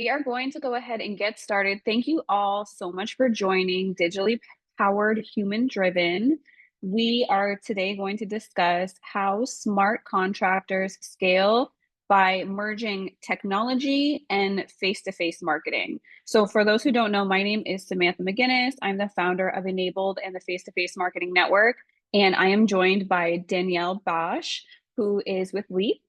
We are going to go ahead and get started. Thank you all so much for joining Digitally Powered Human Driven. We are today going to discuss how smart contractors scale by merging technology and face-to-face marketing. So for those who don't know, my name is Samantha McGuinness. I'm the founder of Enabled and the Face-to-Face Marketing Network, and I am joined by Danielle Basch, who is with Leap.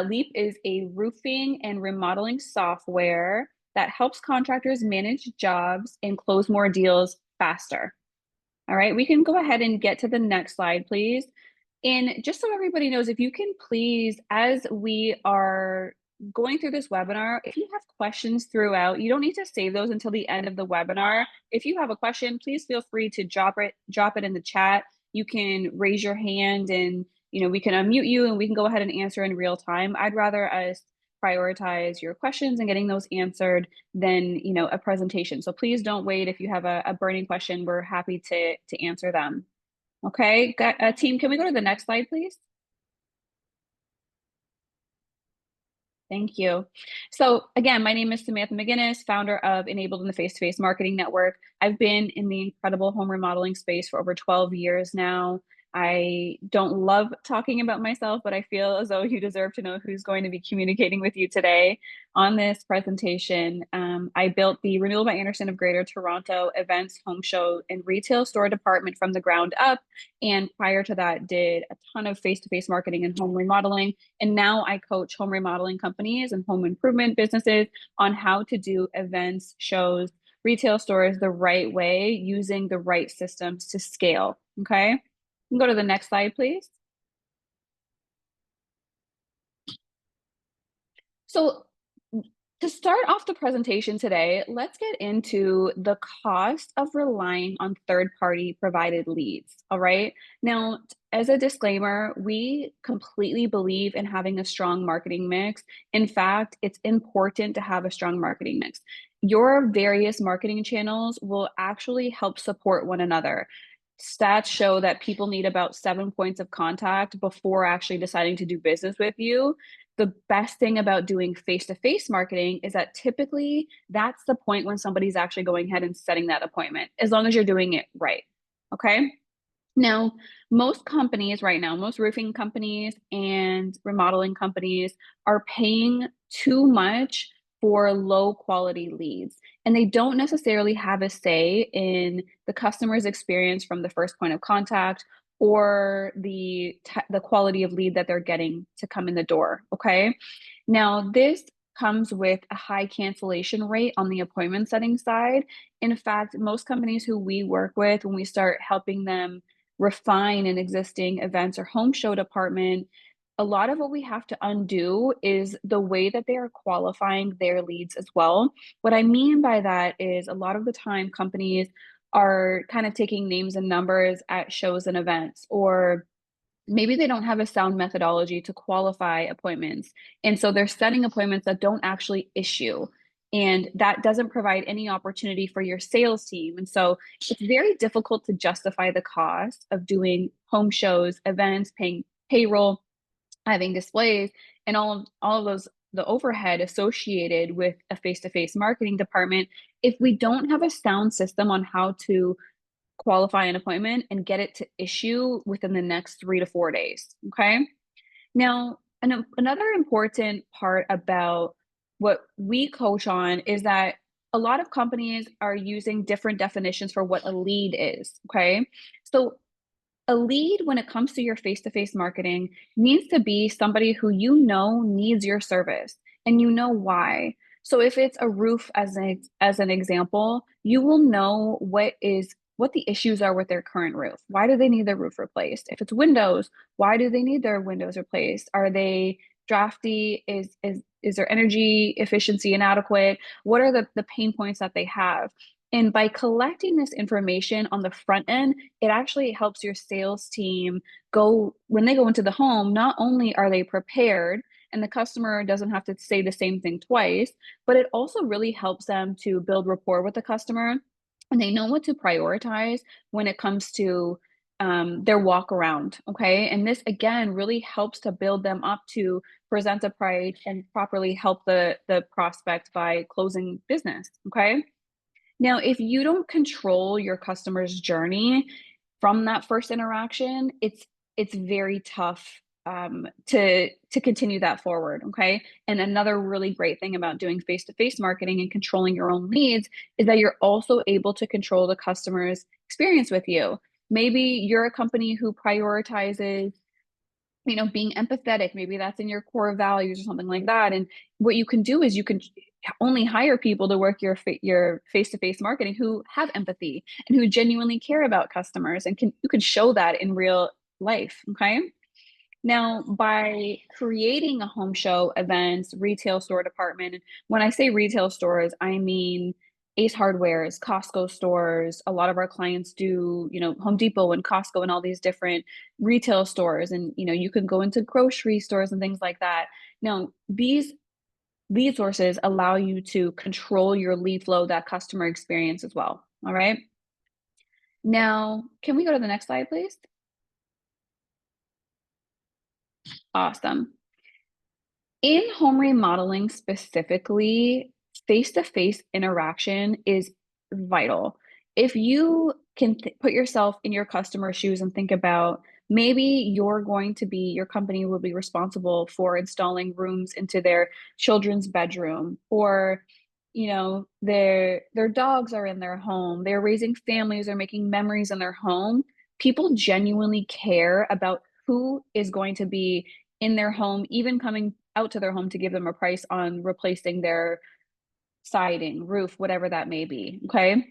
Leap is a roofing and remodeling software that helps contractors manage jobs and close more deals faster. All right, we can go ahead and get to the next slide, please. And just so everybody knows, if you can please, as we are going through this webinar, if you have questions throughout, you don't need to save those until the end of the webinar. If you have a question, please feel free to drop it in the chat. You can raise your hand and we can unmute you and we can go ahead and answer in real time. I'd rather us prioritize your questions and getting those answered than a presentation. So please don't wait. If you have a burning question, we're happy to answer them. Okay, team, can we go to the next slide, please? Thank you. So again, my name is Samantha McGuinness, founder of Enabled in the Face-to-Face Marketing Network. I've been in the incredible home remodeling space for over 12 years now. I don't love talking about myself, but I feel as though you deserve to know who's going to be communicating with you today on this presentation. I built the Renewal by Andersen of Greater Toronto events, home show, and retail store department from the ground up. And prior to that, did a ton of face-to-face marketing and home remodeling. And now I coach home remodeling companies and home improvement businesses on how to do events, shows, retail stores the right way using the right systems to scale. Okay. You can go to the next slide, please. So to start off the presentation today, let's get into the cost of relying on third-party provided leads, all right? Now, as a disclaimer, we completely believe in having a strong marketing mix. In fact, it's important to have a strong marketing mix. Your various marketing channels will actually help support one another. Stats show that people need about 7 points of contact before actually deciding to do business with you. The best thing about doing face-to-face marketing is that typically that's the point when somebody's actually going ahead and setting that appointment, as long as you're doing it right. Okay. Now, most companies right now, most roofing companies and remodeling companies are paying too much for low quality leads. And they don't necessarily have a say in the customer's experience from the first point of contact or the quality of lead that they're getting to come in the door. Okay. Now, this comes with a high cancellation rate on the appointment setting side. In fact, most companies who we work with, when we start helping them refine an existing events or home show department, a lot of what we have to undo is the way that they are qualifying their leads as well. What I mean by that is a lot of the time companies are kind of taking names and numbers at shows and events, or maybe they don't have a sound methodology to qualify appointments. And so they're setting appointments that don't actually issue. And that doesn't provide any opportunity for your sales team. And so it's very difficult to justify the cost of doing home shows, events, paying payroll, having displays, and all of those, the overhead associated with a face-to-face marketing department, if we don't have a sound system on how to qualify an appointment and get it to issue within the next 3 to 4 days. Okay. Now, another important part about what we coach on is that a lot of companies are using different definitions for what a lead is. Okay. So a lead, when it comes to your face-to-face marketing, needs to be somebody who needs your service and you know why. So if it's a roof as an example, you will know what the issues are with their current roof. Why do they need their roof replaced? If it's windows, why do they need their windows replaced? Are they drafty? Is their energy efficiency inadequate? What are the pain points that they have? And by collecting this information on the front end, it actually helps your sales team when they go into the home, not only are they prepared and the customer doesn't have to say the same thing twice, but it also really helps them to build rapport with the customer, and they know what to prioritize when it comes to their walk around. Okay. And this again really helps to build them up to present a price and properly help the prospect by closing business. Okay. Now, if you don't control your customer's journey from that first interaction, it's very tough to continue that forward. Okay, and another really great thing about doing face-to-face marketing and controlling your own leads is that you're also able to control the customer's experience with you. Maybe you're a company who prioritizes being empathetic. Maybe that's in your core values or something like that. And what you can do is you can only hire people to work your face-to-face marketing who have empathy and who genuinely care about customers and you can show that in real life. Okay. Now, by creating a home show, events, retail store department, when I say retail stores, I mean Ace Hardwares, Costco stores. A lot of our clients do, Home Depot and Costco and all these different retail stores. And, you can go into grocery stores and things like that. Now, these lead sources allow you to control your lead flow, that customer experience as well. All right. Now, can we go to the next slide, please? Awesome. In home remodeling specifically, face-to-face interaction is vital. If you can put yourself in your customer's shoes and think about maybe your company will be responsible for installing rooms into their children's bedroom, or their dogs are in their home, they're raising families, they're making memories in their home. People genuinely care about who is going to be in their home, even coming out to their home to give them a price on replacing their siding, roof, whatever that may be. Okay.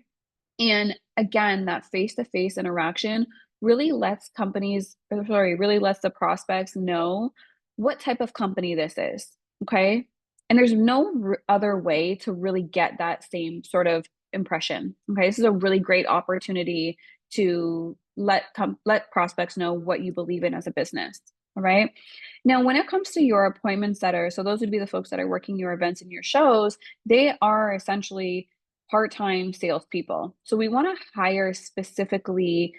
And again, that face to face interaction really really lets the prospects know what type of company this is. Okay. And there's no other way to really get that same sort of impression. Okay. This is a really great opportunity to let prospects know what you believe in as a business. All right. Now, when it comes to your appointment setter, so those would be the folks that are working your events and your shows, they are essentially part-time salespeople. So we want to hire specifically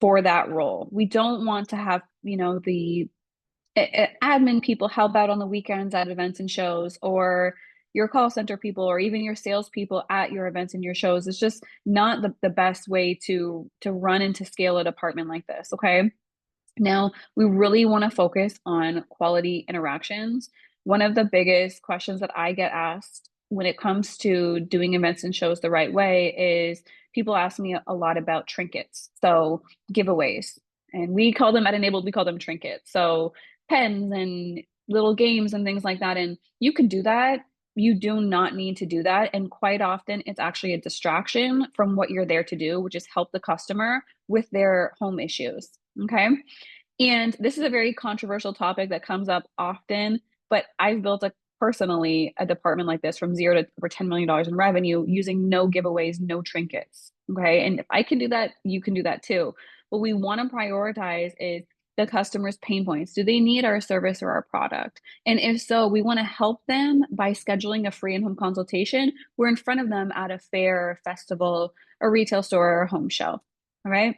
for that role. We don't want to have, the admin people help out on the weekends at events and shows, or your call center people, or even your salespeople at your events and your shows. It's just not the best way to run and to scale a department like this. Okay. Now, we really want to focus on quality interactions. One of the biggest questions that I get asked when it comes to doing events and shows the right way is people ask me a lot about trinkets. So, giveaways. And we call them at Enabled, we call them trinkets. So, pens and little games and things like that. And you can do that. You do not need to do that. And quite often, it's actually a distraction from what you're there to do, which is help the customer with their home issues. Okay. And this is a very controversial topic that comes up often, but I've built personally a department like this from 0 to over $10 million in revenue using no giveaways, no trinkets. Okay. And if I can do that, you can do that too. What we want to prioritize is the customer's pain points. Do they need our service or our product? And if so, we want to help them by scheduling a free in-home consultation. We're in front of them at a fair, festival, a retail store, or a home show. All right.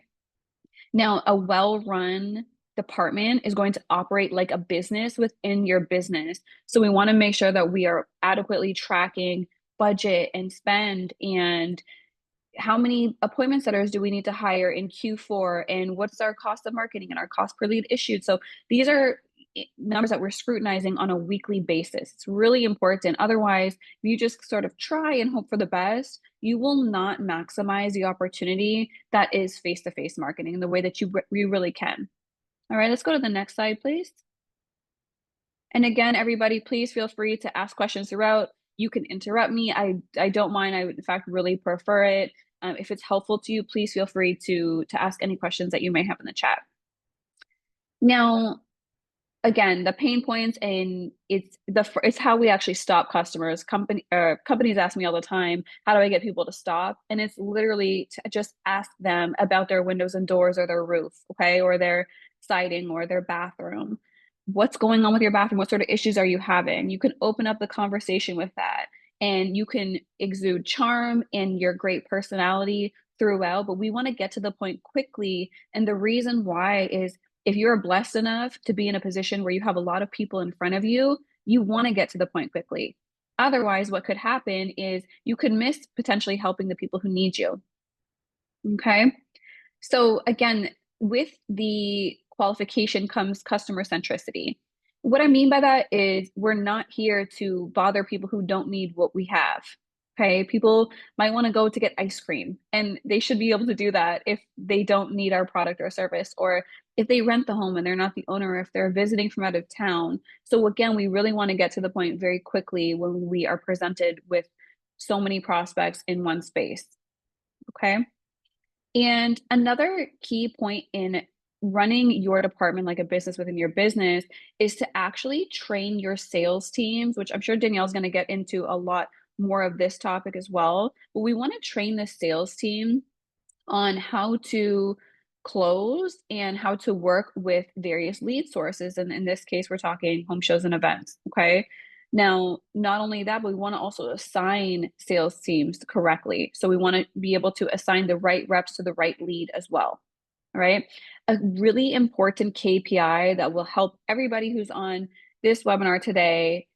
Now, a well-run department is going to operate like a business within your business. So we want to make sure that we are adequately tracking budget and spend, and how many appointment setters do we need to hire in Q4, and what's our cost of marketing and our cost per lead issued. So these are numbers that we're scrutinizing on a weekly basis. It's really important. Otherwise, if you just sort of try and hope for the best, you will not maximize the opportunity that is face-to-face marketing in the way that you really can. All right, let's go to the next slide, please. And again, everybody, please feel free to ask questions throughout. You can interrupt me. I don't mind. I would, in fact, really prefer it. If it's helpful to you, please feel free to ask any questions that you may have in the chat. Now, again, the pain points, and it's how we actually stop customers. Companies ask me all the time, how do I get people to stop? And it's literally to just ask them about their windows and doors, or their roof, okay, or their siding, or their bathroom. What's going on with your bathroom? What sort of issues are you having? You can open up the conversation with that, and you can exude charm and your great personality throughout, but we want to get to the point quickly. And the reason why is if you're blessed enough to be in a position where you have a lot of people in front of you, you want to get to the point quickly. Otherwise, what could happen is you could miss potentially helping the people who need you. Okay. So again, with the qualification comes customer centricity. What I mean by that is we're not here to bother people who don't need what we have. Okay. People might want to go to get ice cream, and they should be able to do that if they don't need our product or service, or if they rent the home and they're not the owner, or if they're visiting from out of town. So again, we really want to get to the point very quickly when we are presented with so many prospects in one space. Okay. And another key point in running your department like a business within your business is to actually train your sales teams, which I'm sure Danielle's going to get into a lot more of this topic as well. But we want to train the sales team on how to close and how to work with various lead sources. And in this case, we're talking home shows and events. Okay. Now, not only that, but we want to also assign sales teams correctly. So we want to be able to assign the right reps to the right lead as well. All right. A really important KPI that will help everybody who's on this webinar today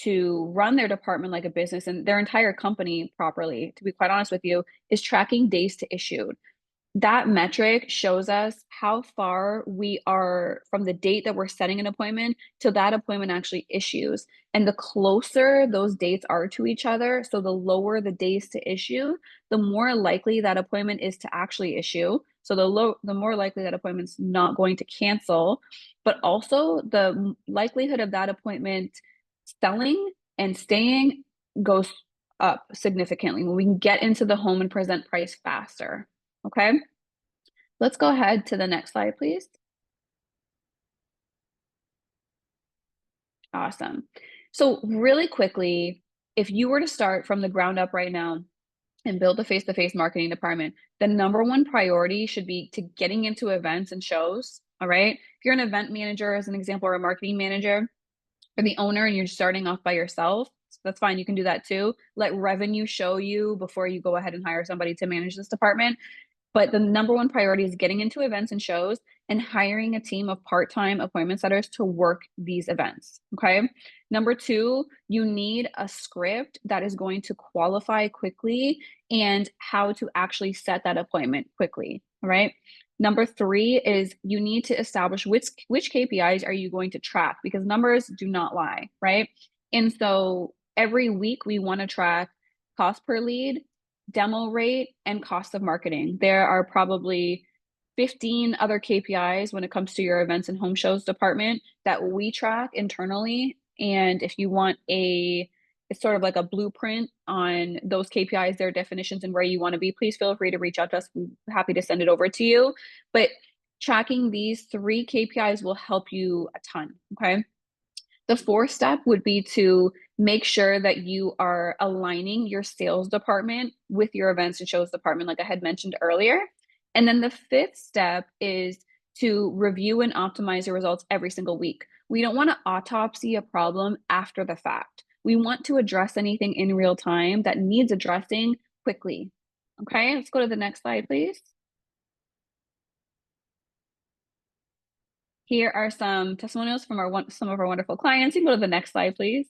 to run their department like a business and their entire company properly, to be quite honest with you, is tracking days to issue. That metric shows us how far we are from the date that we're setting an appointment till that appointment actually issues. And the closer those dates are to each other, so the lower the days to issue, the more likely that appointment is to actually issue. So the more likely that appointment's not going to cancel, but also the likelihood of that appointment selling and staying goes up significantly when we can get into the home and present price faster. Okay, let's go ahead to the next slide, please. Awesome. So really quickly, if you were to start from the ground up right now and build a face-to-face marketing department, the number one priority should be to getting into events and shows. All right. If you're an event manager, as an example, or a marketing manager, or the owner, and you're starting off by yourself, that's fine. You can do that too. Let revenue show you before you go ahead and hire somebody to manage this department. But the number one priority is getting into events and shows and hiring a team of part-time appointment setters to work these events. Okay. Number two, you need a script that is going to qualify quickly and how to actually set that appointment quickly. All right. Number three is you need to establish which KPIs are you going to track, because numbers do not lie, right? And so every week we want to track cost per lead, demo rate, and cost of marketing. There are probably 15 other KPIs when it comes to your events and home shows department that we track internally. And if you want it's sort of like a blueprint on those KPIs, their definitions, and where you want to be, please feel free to reach out to us. We're happy to send it over to you. But tracking these 3 KPIs will help you a ton. Okay. The fourth step would be to make sure that you are aligning your sales department with your events and shows department, like I had mentioned earlier. And then the fifth step is to review and optimize your results every single week. We don't want to autopsy a problem after the fact. We want to address anything in real time that needs addressing quickly. Okay, let's go to the next slide, please. Here are some testimonials from some of our wonderful clients. You can go to the next slide, please.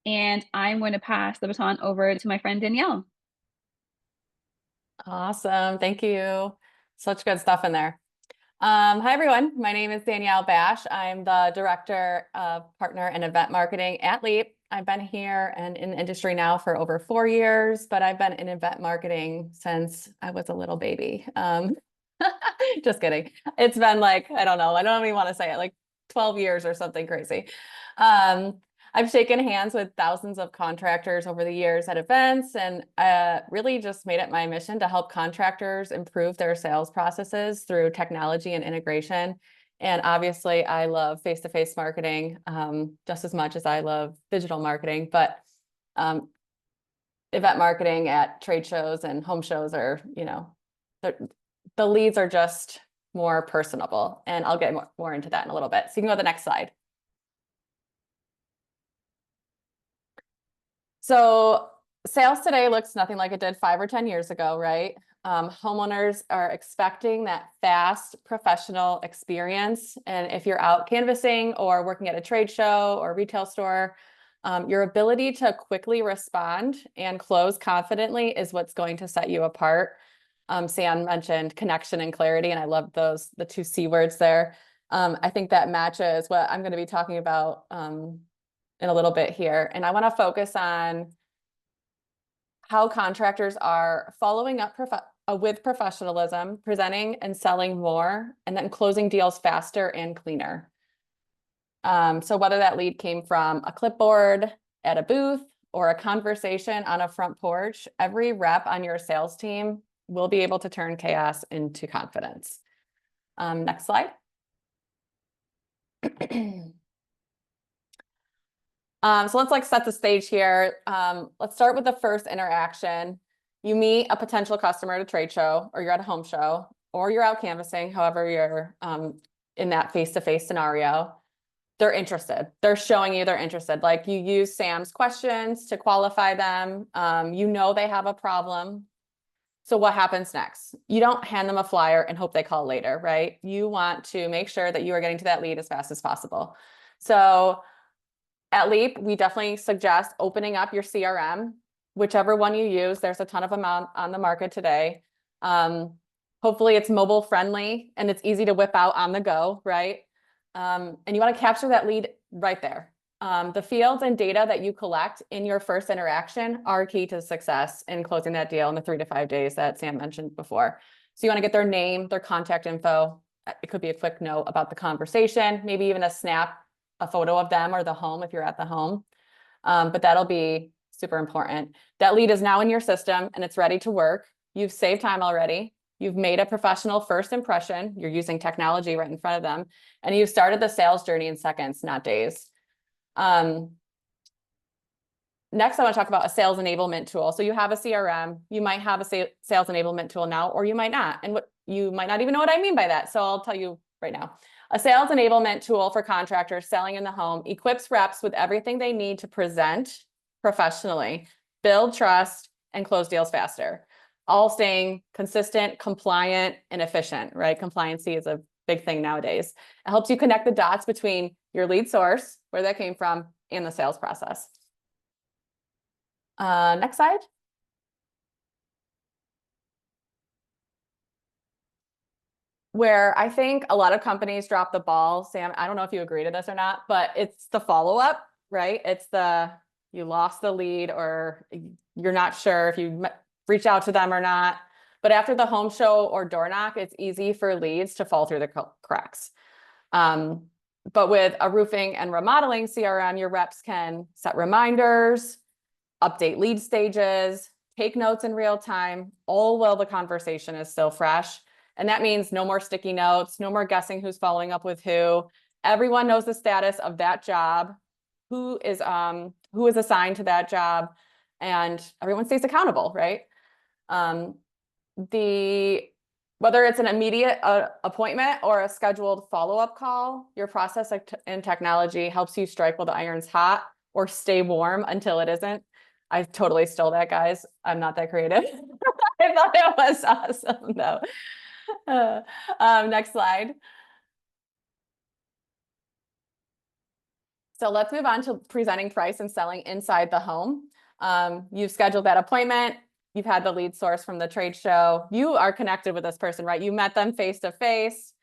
And I'm going to pass the baton over to my friend Danielle. Awesome. Thank you. Such good stuff in there. Hi, everyone. My name is Danielle Basch. I'm the Director of Partner and Event Marketing at Leap. I've been here and in the industry now for over 4 years, but I've been in event marketing since I was a little baby. Just kidding. It's been like, I don't know. I don't even want to say it, like 12 years or something crazy. I've shaken hands with thousands of contractors over the years at events, and really just made it my mission to help contractors improve their sales processes through technology and integration. And obviously, I love face-to-face marketing just as much as I love digital marketing, but event marketing at trade shows and home shows are, the leads are just more personable, and I'll get more into that in a little bit. So you can go to the next slide. So Sales today looks nothing like it did 5 or 10 years ago, right? Homeowners are expecting that fast professional experience. And if you're out canvassing or working at a trade show or retail store, your ability to quickly respond and close confidently is what's going to set you apart. Sam mentioned connection and clarity, and I love those, the two C words there. I think that matches what I'm going to be talking about in a little bit here. And I want to focus on how contractors are following up with professionalism, presenting and selling more, and then closing deals faster and cleaner. So whether that lead came from a clipboard at a booth or a conversation on a front porch, every rep on your sales team will be able to turn chaos into confidence. Next slide. So let's set the stage here. Let's start with the first interaction. You meet a potential customer at a trade show, or you're at a home show, or you're out canvassing, however you're in that face-to-face scenario. They're interested. They're showing you they're interested. Like, you use Sam's questions to qualify them. You know they have a problem. So what happens next? You don't hand them a flyer and hope they call later, right? You want to make sure that you are getting to that lead as fast as possible. So at Leap, we definitely suggest opening up your CRM, whichever one you use. There's a ton of them on the market today. Hopefully it's mobile friendly and it's easy to whip out on the go, right? And you want to capture that lead right there. The fields and data that you collect in your first interaction are key to success in closing that deal in the 3 to 5 days that Sam mentioned before. So you want to get their name, their contact info. It could be a quick note about the conversation, maybe even a photo of them or the home if you're at the home. But that'll be super important. That lead is now in your system and it's ready to work. You've saved time already. You've made a professional first impression. You're using technology right in front of them. And you've started the sales journey in seconds, not days. Next, I want to talk about a sales enablement tool. So you have a CRM, you might have a sales enablement tool now, or you might not. And what you might not even know what I mean by that. So I'll tell you right now. A sales enablement tool for contractors selling in the home equips reps with everything they need to present professionally, build trust, and close deals faster. All staying consistent, compliant, and efficient, right? Compliancy is a big thing nowadays. It helps you connect the dots between your lead source, where that came from, and the sales process. Next slide. Where I think a lot of companies drop the ball, Sam, I don't know if you agree to this or not, but it's the follow-up, right? It's you lost the lead, or you're not sure if you reach out to them or not. But after the home show or door knock, it's easy for leads to fall through the cracks. But with a roofing and remodeling CRM, your reps can set reminders, update lead stages, take notes in real time, all while the conversation is still fresh. And that means no more sticky notes, no more guessing who's following up with who. Everyone knows the status of that job, who is assigned to that job, and everyone stays accountable, right? Whether it's an immediate appointment or a scheduled follow-up call, your process and technology helps you strike while the iron's hot or stay warm until it isn't. I totally stole that, guys. I'm not that creative. I thought it was awesome, though. Next slide. So let's move on to presenting price and selling inside the home. You've scheduled that appointment. You've had the lead source from the trade show. You are connected with this person, right? You met them face to face.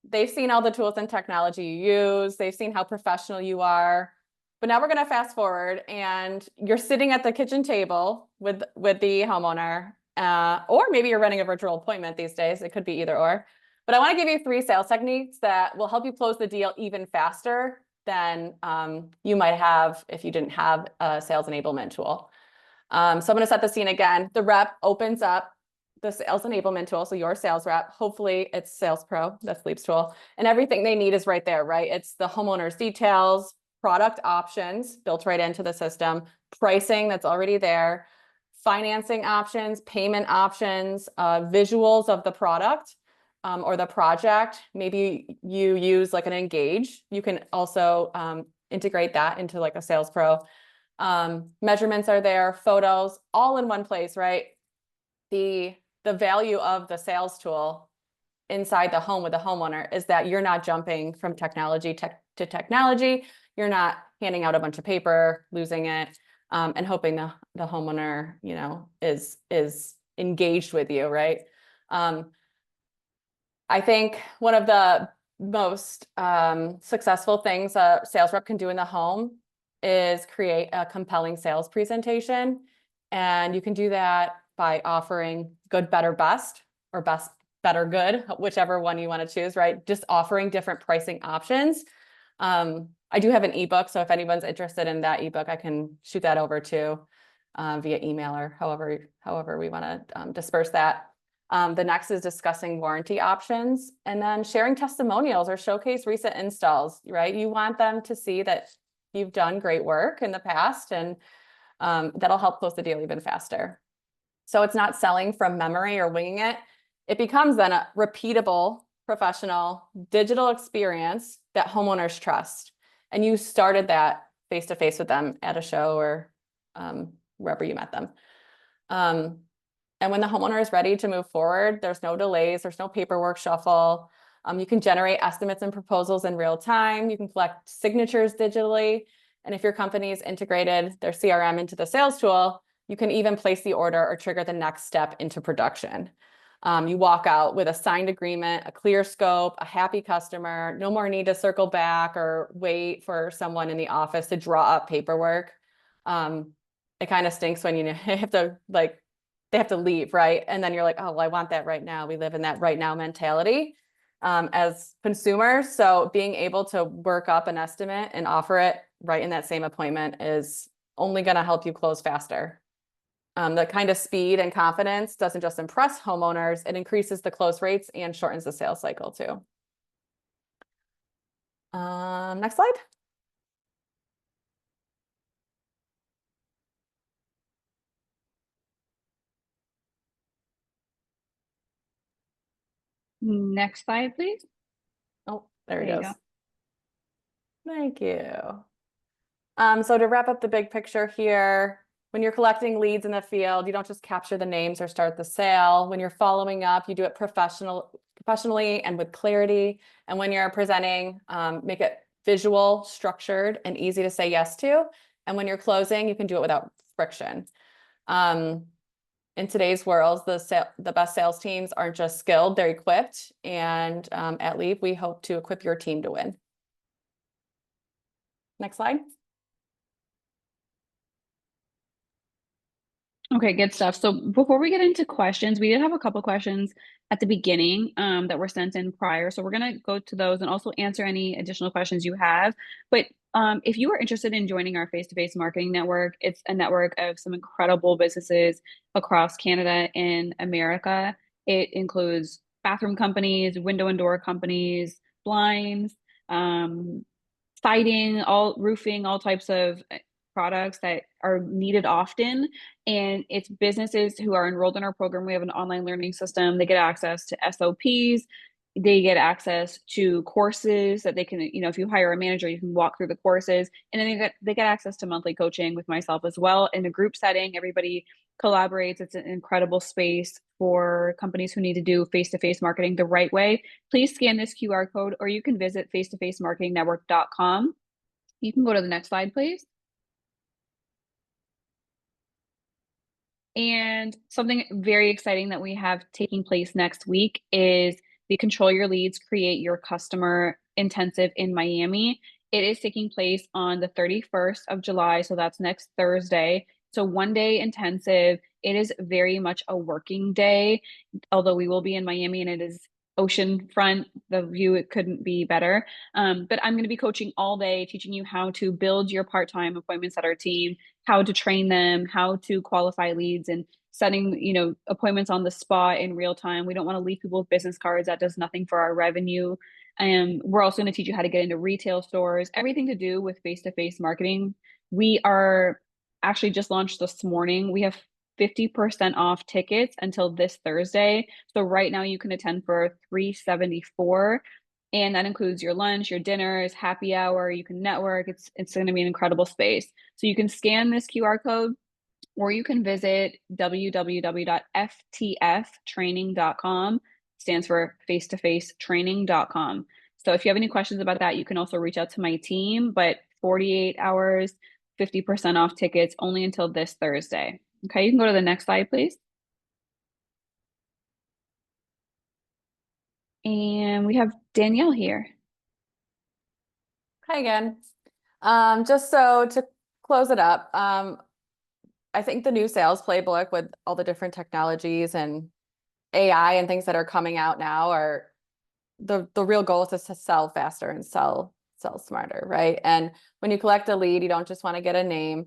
They've seen all the tools and technology you use. They've seen how professional you are. But now we're going to fast forward, and you're sitting at the kitchen table with the homeowner, or maybe you're running a virtual appointment these days. It could be either or. But I want to give you 3 sales techniques that will help you close the deal even faster than you might have if you didn't have a sales enablement tool. So I'm going to set the scene again. The rep opens up the sales enablement tool. So your sales rep, hopefully it's Sales Pro, that's Leap's tool, and everything they need is right there, right? It's the homeowner's details, product options built right into the system, pricing that's already there, financing options, payment options, visuals of the product or the project. Maybe you use like an Engage. You can also integrate that into like a Sales Pro. Measurements are there, photos, all in one place, right? The value of the sales tool inside the home with the homeowner is that you're not jumping from technology to technology. You're not handing out a bunch of paper, losing it, and hoping the homeowner, you know, is engaged with you, right? I think one of the most successful things a sales rep can do in the home is create a compelling sales presentation. And you can do that by offering good, better, best, or best, better, good, whichever one you want to choose, right? Just offering different pricing options. I do have an ebook, so if anyone's interested in that ebook, I can shoot that over to via email or however we want to disperse that. The next is discussing warranty options, and then sharing testimonials or showcase recent installs, right? You want them to see that you've done great work in the past, and that'll help close the deal even faster. So it's not selling from memory or winging it. It becomes then a repeatable, professional, digital experience that homeowners trust. And you started that face-to-face with them at a show or wherever you met them. And when the homeowner is ready to move forward, there's no delays, there's no paperwork shuffle. You can generate estimates and proposals in real time. You can collect signatures digitally. And if your company is integrated their CRM into the sales tool, you can even place the order or trigger the next step into production. You walk out with a signed agreement, a clear scope, a happy customer, no more need to circle back or wait for someone in the office to draw up paperwork. It kind of stinks when you have to they have to leave, right? And then you're like, oh, well, I want that right now. We live in that right now mentality as consumers. So being able to work up an estimate and offer it right in that same appointment is only going to help you close faster. The kind of speed and confidence doesn't just impress homeowners, it increases the close rates and shortens the sales cycle too. Next slide. Next slide, please. Oh, there There it you goes. go. Thank you. So to wrap up the big picture here, when you're collecting leads in the field, you don't just capture the names or start the sale. When you're following up, you do it professionally and with clarity. And when you're presenting, make it visual, structured, and easy to say yes to. And when you're closing, you can do it without friction. In today's world, the best sales teams aren't just skilled, they're equipped. And at Leap, we hope to equip your team to win. Next slide. Okay, good stuff. So before we get into questions, we did have a couple questions at the beginning that were sent in prior. So we're going to go to those and also answer any additional questions you have. But if you are interested in joining our face-to-face marketing network, it's a network of some incredible businesses across Canada and America. It includes bathroom companies, window and door companies, blinds, siding, all roofing, all types of products that are needed often. And it's businesses who are enrolled in our program. We have an online learning system. They get access to SOPs. They get access to courses that they can, you know, if you hire a manager, you can walk through the courses. And then they get access to monthly coaching with myself as well. In a group setting, everybody collaborates. It's an incredible space for companies who need to do face-to-face marketing the right way. Please scan this QR code, or you can visit face-to-facemarketingnetwork.com. You can go to the next slide, please. And something very exciting that we have taking place next week is the Control Your Leads, Create Your Customer intensive in Miami. It is taking place on the 31st of July, so that's next Thursday. So 1 day intensive. It is very much a working day, although we will be in Miami and it is oceanfront. The view, it couldn't be better. But I'm going to be coaching all day, teaching you how to build your part-time appointments at our team, how to train them, how to qualify leads, and setting, you know, appointments on the spot in real time. We don't want to leave people with business cards. That does nothing for our revenue. And we're also going to teach you how to get into retail stores, everything to do with face-to-face marketing. We are actually just launched this morning. We have 50% off tickets until this Thursday. So right now you can attend for $374. And that includes your lunch, your dinners, happy hour. You can network. It's going to be an incredible space. So you can scan this QR code, or you can visit www.ftftraining.com. Stands for face-to-face training.com. So if you have any questions about that, you can also reach out to my team. But 48 hours, 50% off tickets only until this Thursday. Okay, you can go to the next slide, please. And we have Danielle here. Hi again. Just so to close it up, I think the new sales playbook with all the different technologies and AI and things that are coming out now are the real goal is to sell faster and sell smarter, right? And when you collect a lead, you don't just want to get a name,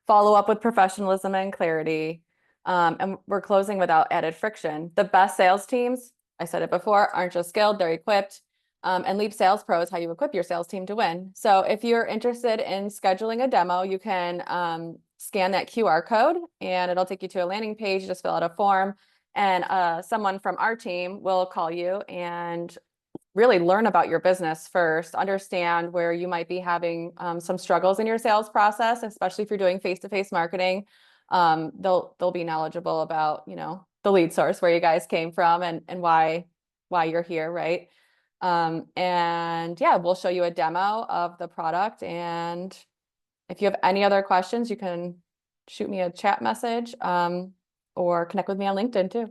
follow up with professionalism and clarity. And we're closing without added friction. The best sales teams, I said it before, aren't just skilled, they're equipped. And Leap Sales Pro is how you equip your sales team to win. So if you're interested in scheduling a demo, you can scan that QR code and it'll take you to a landing page. Just fill out a form, and someone from our team will call you and really learn about your business first, understand where you might be having some struggles in your sales process, especially if you're doing face-to-face marketing. They'll be knowledgeable about, the lead source, where you guys came from, and why you're here, right? And yeah, we'll show you a demo of the product. And if you have any other questions, you can shoot me a chat message, or connect with me on LinkedIn too.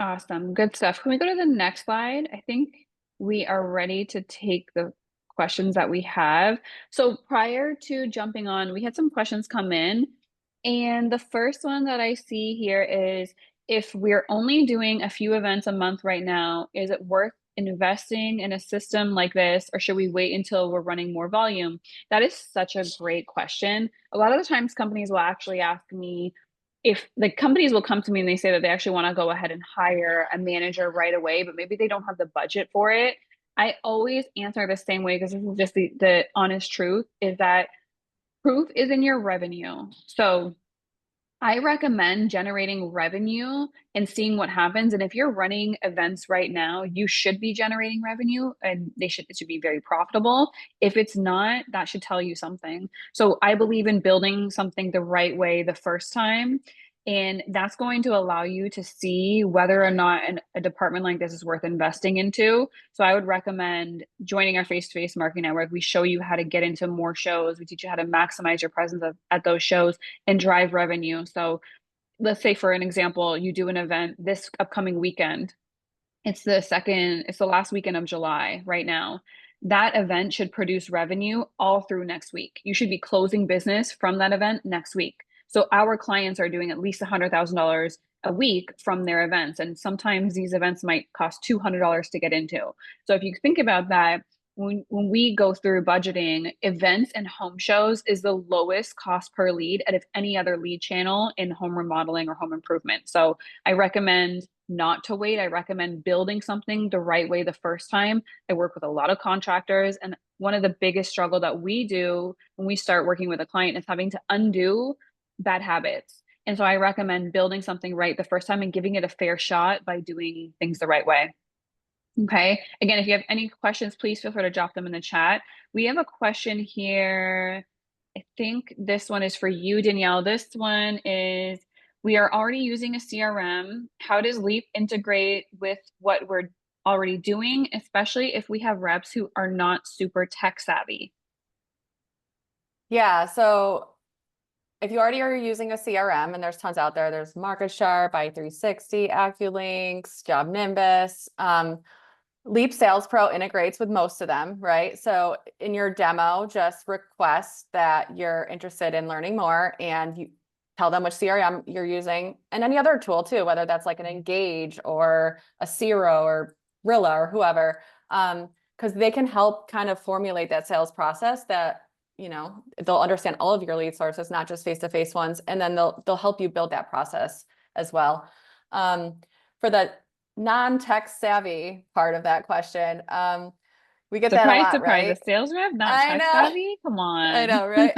Awesome. Good stuff. Can we go to the next slide? I think we are ready to take the questions that we have. So prior to jumping on, we had some questions come in. And the first one that I see here is, if we're only doing a few events a month right now, is it worth investing in a system like this, or should we wait until we're running more volume? That is such a great question. A lot of the times companies will actually ask me, if the companies will come to me and they say that they actually want to go ahead and hire a manager right away, but maybe they don't have the budget for it. I always answer the same way, because this is just the honest truth, is that proof is in your revenue. So I recommend generating revenue and seeing what happens. And if you're running events right now, you should be generating revenue, and it should be very profitable. If it's not, that should tell you something. So I believe in building something the right way the first time. And that's going to allow you to see whether or not a department like this is worth investing into. So I would recommend joining our face-to-face marketing network. We show you how to get into more shows. We teach you how to maximize your presence at those shows and drive revenue. So let's say, for an example, you do an event this upcoming weekend. It's the last weekend of July right now. That event should produce revenue all through next week. You should be closing business from that event next week. So our clients are doing at least $100,000 a week from their events. And sometimes these events might cost $200 to get into. So if you think about that, when we go through budgeting, events and home shows is the lowest cost per lead out of any other lead channel in home remodeling or home improvement. So I recommend not to wait. I recommend building something the right way the first time. I work with a lot of contractors, and one of the biggest struggle that we do when we start working with a client is having to undo bad habits. And so I recommend building something right the first time and giving it a fair shot by doing things the right way. Okay. Again, if you have any questions, please feel free to drop them in the chat. We have a question here. I think this one is for you, Danielle. This one is, we are already using a CRM. How does Leap integrate with what we're already doing, especially if we have reps who are not super tech savvy? Yeah. So if you already are using a CRM, and there's tons out there, there's MarketSharp, i360, AccuLinks, Job Nimbus. Leap Sales Pro integrates with most of them, right? So in your demo, just request that you're interested in learning more, and you tell them which CRM you're using, and any other tool too, whether that's like an Engage or a Xero or Rilla or whoever, because they can help kind of formulate that sales process that, they'll understand all of your lead sources, not just face-to-face ones, and then they'll help you build that process as well. For the non-tech savvy part of that question, we get that a Surprise, lot, surprise, a right? sales rep, not I tech know, savvy? Come I on. know, right?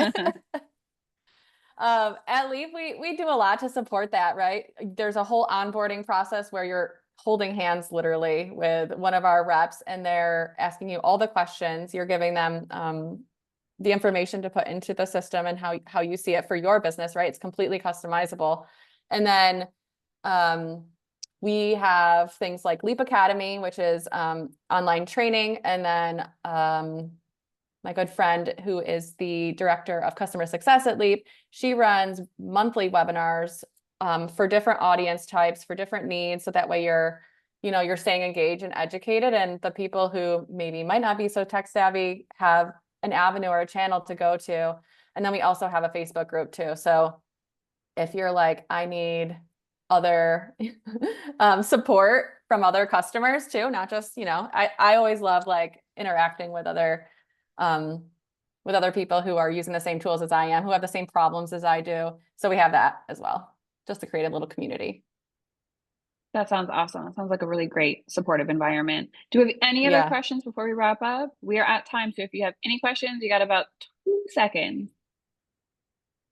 At Leap, we do a lot to support that, right? There's a whole onboarding process where you're holding hands literally with one of our reps, and they're asking you all the questions. You're giving them the information to put into the system and how you see it for your business, right? It's completely customizable. And then we have things like Leap Academy, which is online training. And then my good friend, who is the director of customer success at Leap, she runs monthly webinars for different audience types, for different needs. So that way you're staying engaged and educated. And the people who maybe might not be so tech savvy have an avenue or a channel to go to. And then we also have a Facebook group too. So if you're like, I need other support from other customers too, not just, I always love like interacting with other people who are using the same tools as I am, who have the same problems as I do. So we have that as well, just to create a little community. That sounds awesome. That sounds like a really great supportive environment. Do we have any other Yeah. questions before we wrap up? We are at time, so if you have any questions, you got about 2 seconds.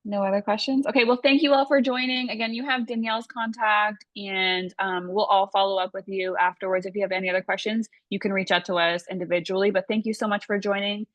No other questions? Okay, well, thank you all for joining. Again, you have Danielle's contact, and we'll all follow up with you afterwards. If you have any other questions, you can reach out to us individually. But thank you so much for joining.